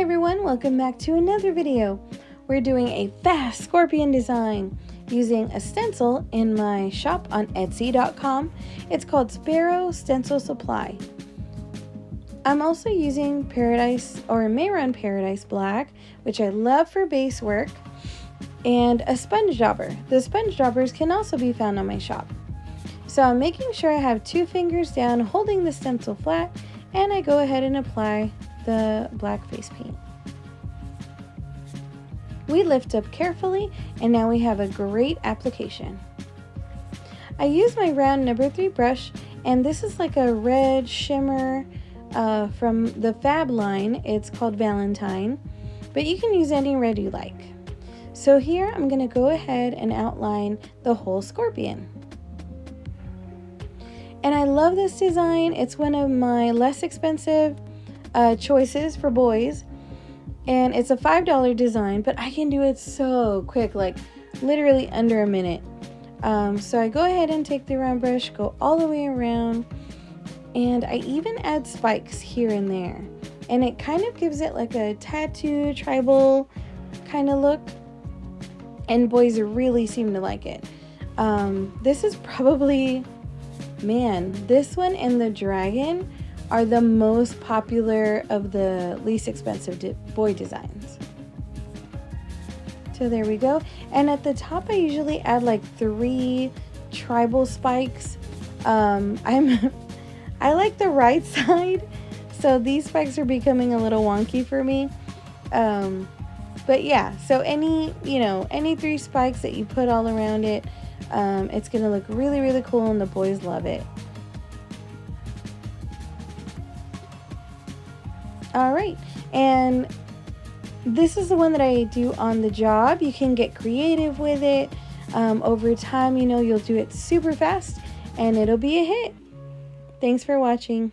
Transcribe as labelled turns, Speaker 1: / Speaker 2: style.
Speaker 1: everyone, welcome back to another video. We're doing a fast scorpion design using a stencil in my shop on Etsy.com. It's called SparrowStencilSupply. I'm also using Mehron Paradise Black, which I love for base work, and a sponge dauber. The sponge daubers can also be found on my shop. So I'm making sure I have 2 fingers down holding the stencil flat, and I go ahead and apply the black face paint. We lift up carefully, and now we have a great application. I use my round number 3 brush, and this is like a red shimmer from the Fab line. It's called Valentine, but you can use any red you like. So here I'm going to go ahead and outline the whole scorpion. And I love this design. It's one of my less expensive choices for boys, and it's a $5 design, but I can do it so quick, like literally under a minute. So I go ahead and take the round brush, go all the way around, and I even add spikes here and there, and it kind of gives it like a tattoo tribal kind of look, and boys really seem to like it. This is probably, man, this one and the dragon are the most popular of the least expensive boy designs. So there we go. And at the top I usually add like 3 tribal spikes. I like the right side, so these spikes are becoming a little wonky for me. But yeah, so any 3 spikes that you put all around it, it's gonna look really cool, and the boys love it. Alright, and this is the one that I do on the job. You can get creative with it. Over time, you'll do it super fast, and it'll be a hit. Thanks for watching.